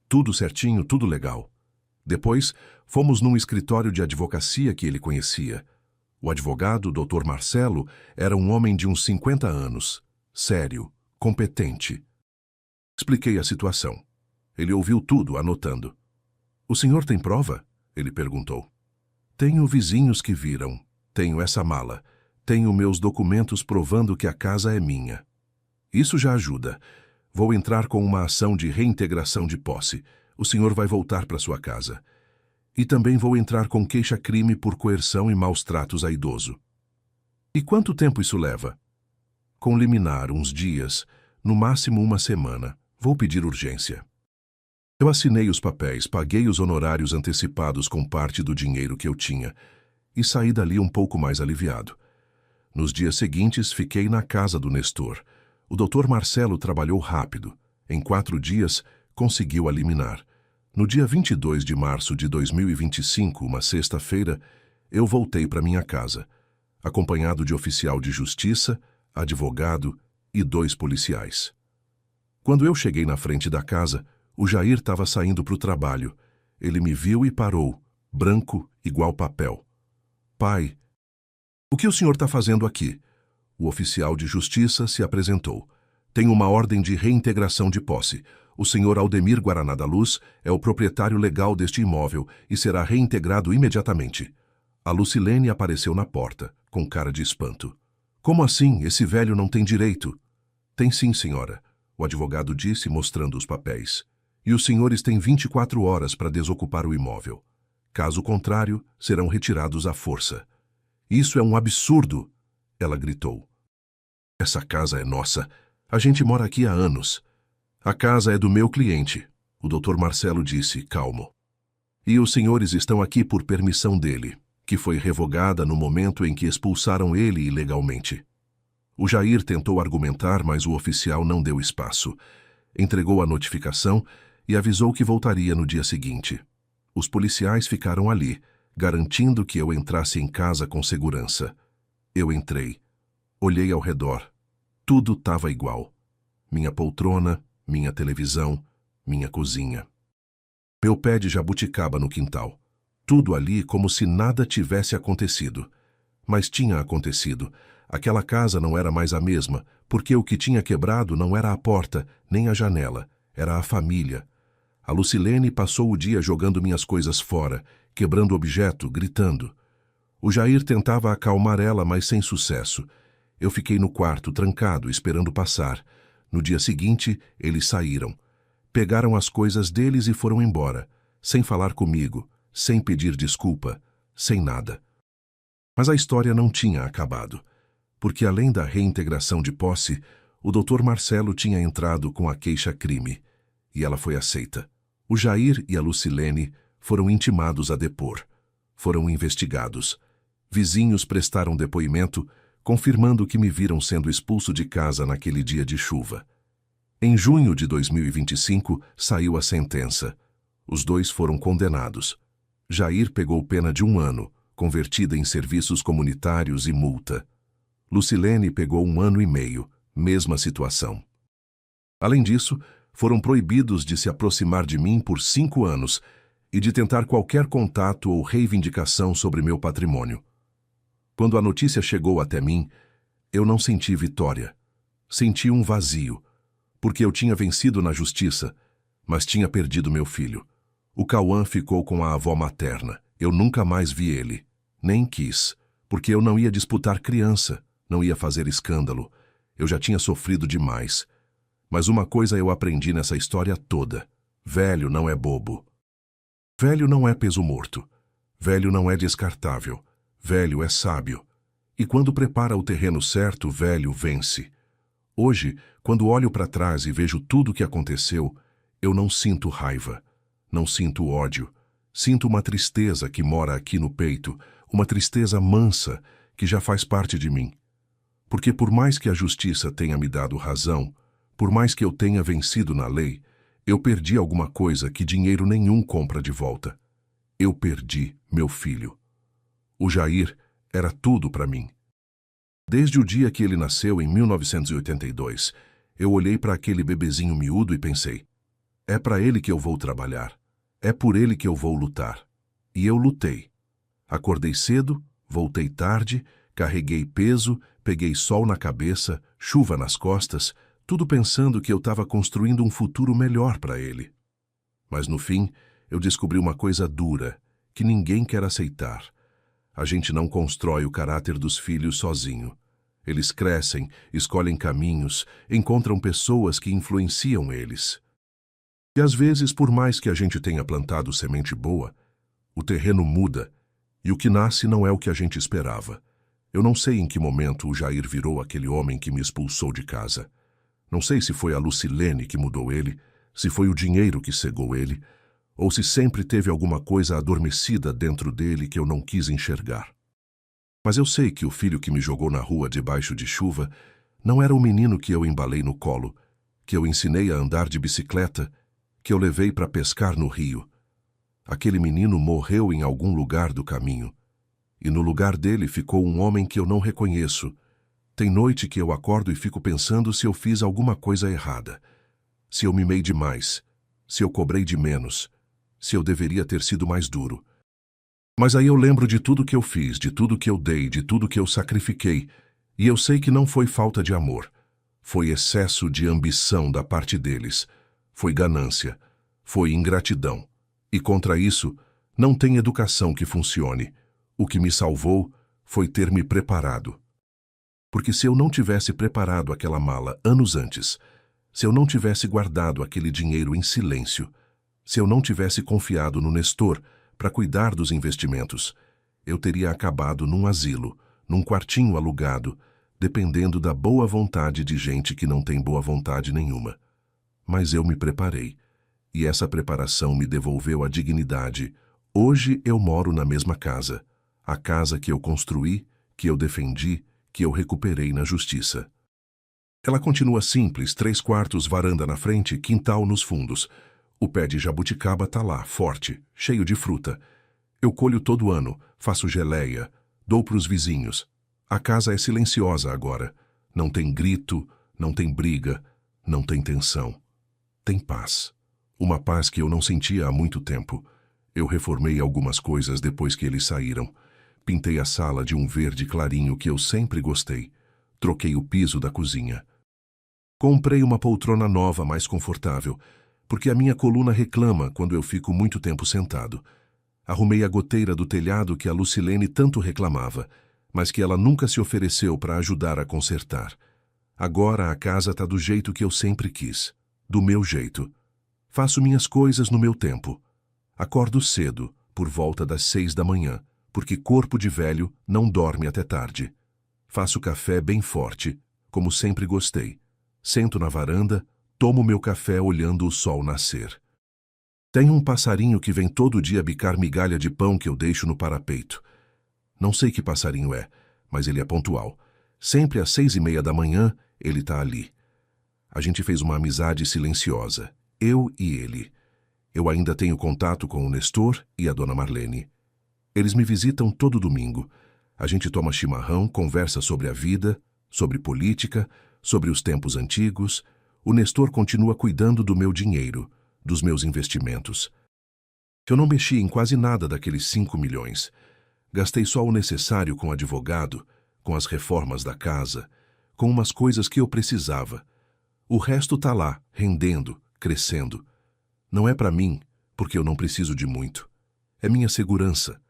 Tudo certinho, tudo legal. Depois, fomos num escritório de advocacia que ele conhecia. O advogado, Dr. Marcelo, era um homem de uns 50 anos, sério, competente. Expliquei a situação. Ele ouviu tudo, anotando. O senhor tem prova? Ele perguntou. Tenho vizinhos que viram. Tenho essa mala. Tenho meus documentos provando que a casa é minha. Isso já ajuda. Vou entrar com uma ação de reintegração de posse. O senhor vai voltar para sua casa. E também vou entrar com queixa-crime por coerção e maus tratos a idoso. E quanto tempo isso leva? Com liminar, uns dias, no máximo uma semana. Vou pedir urgência. Eu assinei os papéis, paguei os honorários antecipados com parte do dinheiro que eu tinha e saí dali um pouco mais aliviado. Nos dias seguintes, fiquei na casa do Nestor. O Dr. Marcelo trabalhou rápido. Em 4 dias, conseguiu a liminar. No dia 22 de março de 2025, uma sexta-feira, eu voltei para minha casa, acompanhado de oficial de justiça, advogado e 2 policiais. Quando eu cheguei na frente da casa, o Jair estava saindo para o trabalho. Ele me viu e parou, branco, igual papel. Pai, o que o senhor está fazendo aqui? O oficial de justiça se apresentou. Tenho uma ordem de reintegração de posse. O senhor Aldemir Guaraná da Luz é o proprietário legal deste imóvel e será reintegrado imediatamente. A Lucilene apareceu na porta, com cara de espanto. Como assim? Esse velho não tem direito? Tem sim, senhora, o advogado disse, mostrando os papéis. E os senhores têm 24 horas para desocupar o imóvel. Caso contrário, serão retirados à força. Isso é um absurdo! Ela gritou. Essa casa é nossa. A gente mora aqui há anos. A casa é do meu cliente, o Dr. Marcelo disse, calmo. E os senhores estão aqui por permissão dele, que foi revogada no momento em que expulsaram ele ilegalmente. O Jair tentou argumentar, mas o oficial não deu espaço. Entregou a notificação e avisou que voltaria no dia seguinte. Os policiais ficaram ali, garantindo que eu entrasse em casa com segurança. Eu entrei. Olhei ao redor. Tudo estava igual. Minha poltrona, minha televisão, minha cozinha. Meu pé de jabuticaba no quintal. Tudo ali como se nada tivesse acontecido. Mas tinha acontecido. Aquela casa não era mais a mesma, porque o que tinha quebrado não era a porta, nem a janela. Era a família. A Lucilene passou o dia jogando minhas coisas fora, quebrando objeto, gritando. O Jair tentava acalmar ela, mas sem sucesso. Eu fiquei no quarto, trancado, esperando passar. No dia seguinte, eles saíram. Pegaram as coisas deles e foram embora, sem falar comigo, sem pedir desculpa, sem nada. Mas a história não tinha acabado, porque além da reintegração de posse, o Dr. Marcelo tinha entrado com a queixa-crime, e ela foi aceita. O Jair e a Lucilene foram intimados a depor. Foram investigados. Vizinhos prestaram depoimento, confirmando que me viram sendo expulso de casa naquele dia de chuva. Em junho de 2025, saiu a sentença. Os dois foram condenados. Jair pegou pena de 1 ano, convertida em serviços comunitários e multa. Lucilene pegou 1 ano e meio, mesma situação. Além disso, foram proibidos de se aproximar de mim por 5 anos e de tentar qualquer contato ou reivindicação sobre meu patrimônio. Quando a notícia chegou até mim, eu não senti vitória. Senti um vazio, porque eu tinha vencido na justiça, mas tinha perdido meu filho. O Cauã ficou com a avó materna. Eu nunca mais vi ele. Nem quis, porque eu não ia disputar criança, não ia fazer escândalo. Eu já tinha sofrido demais. Mas uma coisa eu aprendi nessa história toda. Velho não é bobo. Velho não é peso morto. Velho não é descartável. Velho é sábio. E quando prepara o terreno certo, velho vence. Hoje, quando olho para trás e vejo tudo o que aconteceu, eu não sinto raiva, não sinto ódio. Sinto uma tristeza que mora aqui no peito, uma tristeza mansa que já faz parte de mim. Porque por mais que a justiça tenha me dado razão, por mais que eu tenha vencido na lei, eu perdi alguma coisa que dinheiro nenhum compra de volta. Eu perdi meu filho. O Jair era tudo para mim. Desde o dia que ele nasceu, em 1982, eu olhei para aquele bebezinho miúdo e pensei, é para ele que eu vou trabalhar, é por ele que eu vou lutar. E eu lutei. Acordei cedo, voltei tarde, carreguei peso, peguei sol na cabeça, chuva nas costas, tudo pensando que eu estava construindo um futuro melhor para ele. Mas no fim, eu descobri uma coisa dura, que ninguém quer aceitar. A gente não constrói o caráter dos filhos sozinho. Eles crescem, escolhem caminhos, encontram pessoas que influenciam eles. E às vezes, por mais que a gente tenha plantado semente boa, o terreno muda e o que nasce não é o que a gente esperava. Eu não sei em que momento o Jair virou aquele homem que me expulsou de casa. Não sei se foi a Lucilene que mudou ele, se foi o dinheiro que cegou ele, ou se sempre teve alguma coisa adormecida dentro dele que eu não quis enxergar. Mas eu sei que o filho que me jogou na rua debaixo de chuva não era o menino que eu embalei no colo, que eu ensinei a andar de bicicleta, que eu levei para pescar no rio. Aquele menino morreu em algum lugar do caminho, e no lugar dele ficou um homem que eu não reconheço. Tem noite que eu acordo e fico pensando se eu fiz alguma coisa errada, se eu mimei demais, se eu cobrei de menos, se eu deveria ter sido mais duro. Mas aí eu lembro de tudo que eu fiz, de tudo que eu dei, de tudo que eu sacrifiquei, E eu sei que não foi falta de amor. Foi excesso de ambição da parte deles. Foi ganância. Foi ingratidão. E contra isso, não tem educação que funcione. O que me salvou foi ter me preparado. Porque se eu não tivesse preparado aquela mala anos antes, se eu não tivesse guardado aquele dinheiro em silêncio, se eu não tivesse confiado no Nestor para cuidar dos investimentos, eu teria acabado num asilo, num quartinho alugado, dependendo da boa vontade de gente que não tem boa vontade nenhuma. Mas eu me preparei, e essa preparação me devolveu a dignidade. Hoje eu moro na mesma casa, a casa que eu construí, que eu defendi, que eu recuperei na justiça. Ela continua simples, 3 quartos, varanda na frente, quintal nos fundos. O pé de jabuticaba tá lá, forte, cheio de fruta. Eu colho todo ano, faço geleia, dou pros vizinhos. A casa é silenciosa agora. Não tem grito, não tem briga, não tem tensão. Tem paz. Uma paz que eu não sentia há muito tempo. Eu reformei algumas coisas depois que eles saíram. Pintei a sala de um verde clarinho que eu sempre gostei. Troquei o piso da cozinha. Comprei uma poltrona nova, mais confortável, porque a minha coluna reclama quando eu fico muito tempo sentado. Arrumei a goteira do telhado que a Lucilene tanto reclamava, mas que ela nunca se ofereceu para ajudar a consertar. Agora a casa está do jeito que eu sempre quis, do meu jeito. Faço minhas coisas no meu tempo. Acordo cedo, por volta das 6 da manhã, porque corpo de velho não dorme até tarde. Faço café bem forte, como sempre gostei. Sento na varanda, tomo meu café olhando o sol nascer. Tem um passarinho que vem todo dia bicar migalha de pão que eu deixo no parapeito. Não sei que passarinho é, mas ele é pontual. Sempre às 6:30 da manhã, ele tá ali. A gente fez uma amizade silenciosa, eu e ele. Eu ainda tenho contato com o Nestor e a dona Marlene. Eles me visitam todo domingo. A gente toma chimarrão, conversa sobre a vida, sobre política, sobre os tempos antigos. O Nestor continua cuidando do meu dinheiro, dos meus investimentos. Eu não mexi em quase nada daqueles 5 milhões. Gastei só o necessário com advogado, com as reformas da casa, com umas coisas que eu precisava. O resto tá lá, rendendo, crescendo. Não é para mim, porque eu não preciso de muito. É minha segurança.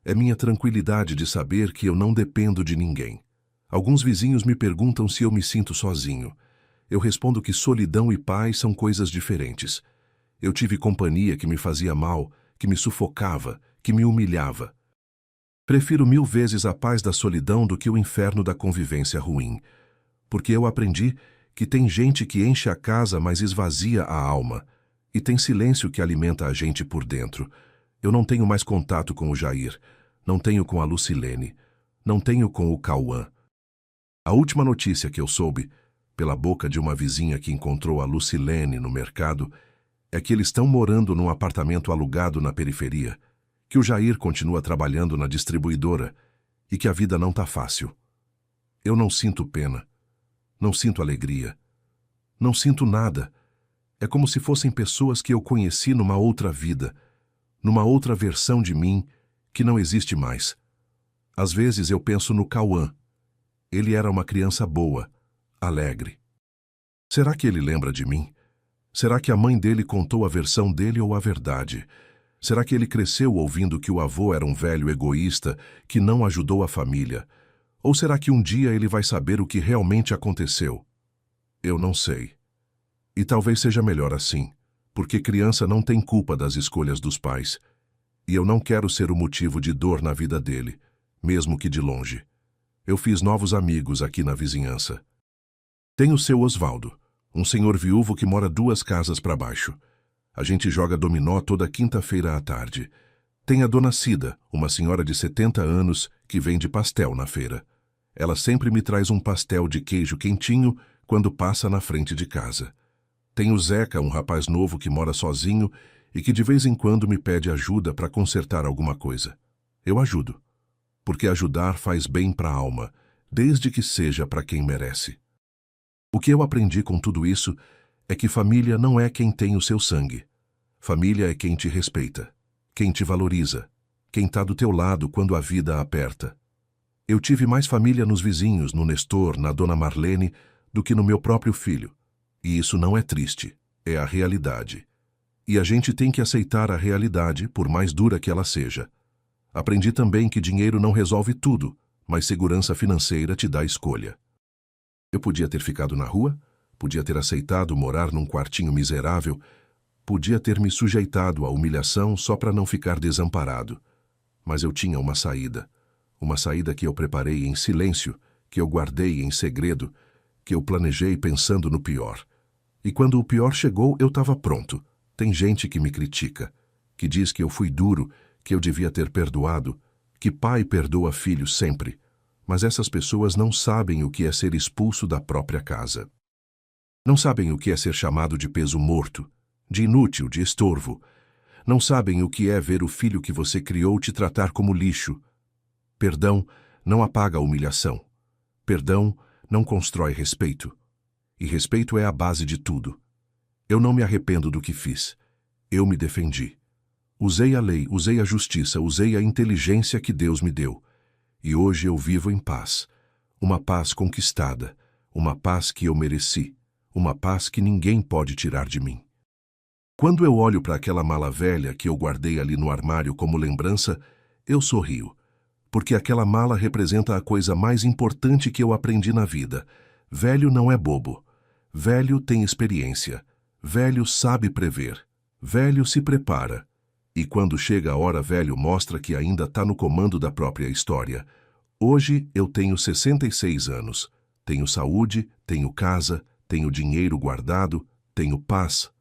É minha tranquilidade de saber que eu não dependo de ninguém. Alguns vizinhos me perguntam se eu me sinto sozinho. Eu respondo que solidão e paz são coisas diferentes. Eu tive companhia que me fazia mal, que me sufocava, que me humilhava. Prefiro 1000 vezes a paz da solidão do que o inferno da convivência ruim. Porque eu aprendi que tem gente que enche a casa, mas esvazia a alma. E tem silêncio que alimenta a gente por dentro. Eu não tenho mais contato com o Jair. Não tenho com a Lucilene. Não tenho com o Cauã. A última notícia que eu soube, pela boca de uma vizinha que encontrou a Lucilene no mercado, é que eles estão morando num apartamento alugado na periferia, que o Jair continua trabalhando na distribuidora e que a vida não tá fácil. Eu não sinto pena, não sinto alegria, não sinto nada. É como se fossem pessoas que eu conheci numa outra vida, numa outra versão de mim que não existe mais. Às vezes eu penso no Cauã. Ele era uma criança boa, alegre. Será que ele lembra de mim? Será que a mãe dele contou a versão dele ou a verdade? Será que ele cresceu ouvindo que o avô era um velho egoísta que não ajudou a família? Ou será que um dia ele vai saber o que realmente aconteceu? Eu não sei. E talvez seja melhor assim, porque criança não tem culpa das escolhas dos pais. E eu não quero ser o motivo de dor na vida dele, mesmo que de longe. Eu fiz novos amigos aqui na vizinhança. Tem o seu Osvaldo, um senhor viúvo que mora 2 casas para baixo. A gente joga dominó toda quinta-feira à tarde. Tem a dona Cida, uma senhora de 70 anos que vende pastel na feira. Ela sempre me traz um pastel de queijo quentinho quando passa na frente de casa. Tem o Zeca, um rapaz novo que mora sozinho e que de vez em quando me pede ajuda para consertar alguma coisa. Eu ajudo. Porque ajudar faz bem para a alma, desde que seja para quem merece. O que eu aprendi com tudo isso é que família não é quem tem o seu sangue. Família é quem te respeita, quem te valoriza, quem está do teu lado quando a vida aperta. Eu tive mais família nos vizinhos, no Nestor, na Dona Marlene, do que no meu próprio filho. E isso não é triste, é a realidade. E a gente tem que aceitar a realidade, por mais dura que ela seja. Aprendi também que dinheiro não resolve tudo, mas segurança financeira te dá escolha. Eu podia ter ficado na rua, podia ter aceitado morar num quartinho miserável, podia ter me sujeitado à humilhação só para não ficar desamparado. Mas eu tinha uma saída que eu preparei em silêncio, que eu guardei em segredo, que eu planejei pensando no pior. E quando o pior chegou, eu estava pronto. Tem gente que me critica, que diz que eu fui duro, que eu devia ter perdoado, que pai perdoa filho sempre. Mas essas pessoas não sabem o que é ser expulso da própria casa. Não sabem o que é ser chamado de peso morto, de inútil, de estorvo. Não sabem o que é ver o filho que você criou te tratar como lixo. Perdão não apaga a humilhação. Perdão não constrói respeito. E respeito é a base de tudo. Eu não me arrependo do que fiz. Eu me defendi. Usei a lei, usei a justiça, usei a inteligência que Deus me deu. E hoje eu vivo em paz. Uma paz conquistada. Uma paz que eu mereci. Uma paz que ninguém pode tirar de mim. Quando eu olho para aquela mala velha que eu guardei ali no armário como lembrança, eu sorrio. Porque aquela mala representa a coisa mais importante que eu aprendi na vida. Velho não é bobo. Velho tem experiência. Velho sabe prever. Velho se prepara. E quando chega a hora, velho mostra que ainda está no comando da própria história. Hoje eu tenho 66 anos. Tenho saúde, tenho casa, tenho dinheiro guardado, tenho paz.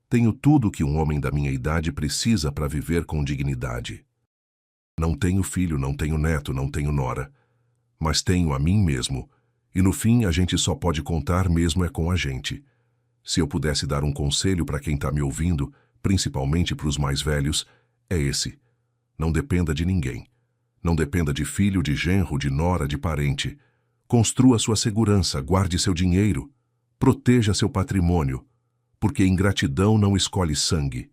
Tenho tudo que um homem da minha idade precisa para viver com dignidade. Não tenho filho, não tenho neto, não tenho nora. Mas tenho a mim mesmo. E no fim a gente só pode contar mesmo é com a gente. Se eu pudesse dar um conselho para quem está me ouvindo, principalmente para os mais velhos, é esse. Não dependa de ninguém. Não dependa de filho, de genro, de nora, de parente. Construa sua segurança, guarde seu dinheiro. Proteja seu patrimônio. Porque ingratidão não escolhe sangue.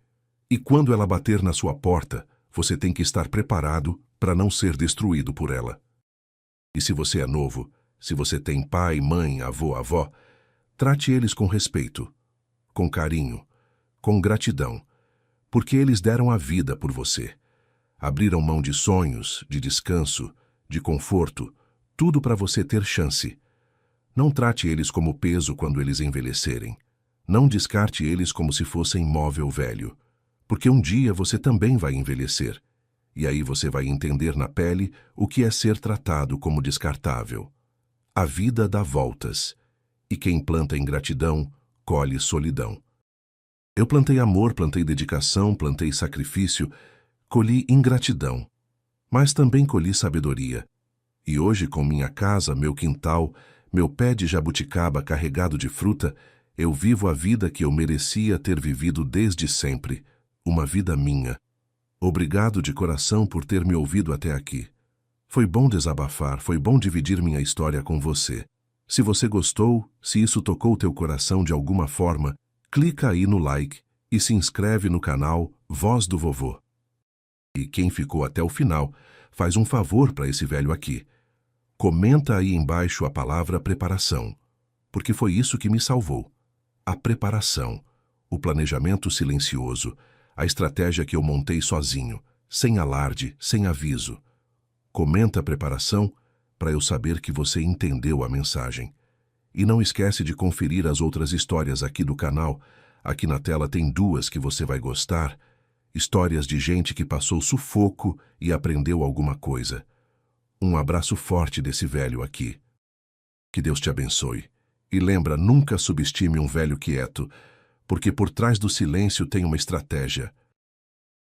E quando ela bater na sua porta, você tem que estar preparado para não ser destruído por ela. E se você é novo, se você tem pai, mãe, avô, avó, trate eles com respeito, com carinho, com gratidão, porque eles deram a vida por você. Abriram mão de sonhos, de descanso, de conforto, tudo para você ter chance. Não trate eles como peso quando eles envelhecerem. Não descarte eles como se fossem móvel velho, porque um dia você também vai envelhecer, e aí você vai entender na pele o que é ser tratado como descartável. A vida dá voltas, e quem planta ingratidão, colhe solidão. Eu plantei amor, plantei dedicação, plantei sacrifício, colhi ingratidão, mas também colhi sabedoria. E hoje, com minha casa, meu quintal, meu pé de jabuticaba carregado de fruta, eu vivo a vida que eu merecia ter vivido desde sempre, uma vida minha. Obrigado de coração por ter me ouvido até aqui. Foi bom desabafar, foi bom dividir minha história com você. Se você gostou, se isso tocou teu coração de alguma forma, clica aí no like e se inscreve no canal Voz do Vovô. E quem ficou até o final, faz um favor para esse velho aqui. Comenta aí embaixo a palavra preparação, porque foi isso que me salvou. A preparação, o planejamento silencioso, a estratégia que eu montei sozinho, sem alarde, sem aviso. Comenta a preparação para eu saber que você entendeu a mensagem. E não esquece de conferir as outras histórias aqui do canal. Aqui na tela tem duas que você vai gostar. Histórias de gente que passou sufoco e aprendeu alguma coisa. Um abraço forte desse velho aqui. Que Deus te abençoe. E lembra, nunca subestime um velho quieto, porque por trás do silêncio tem uma estratégia.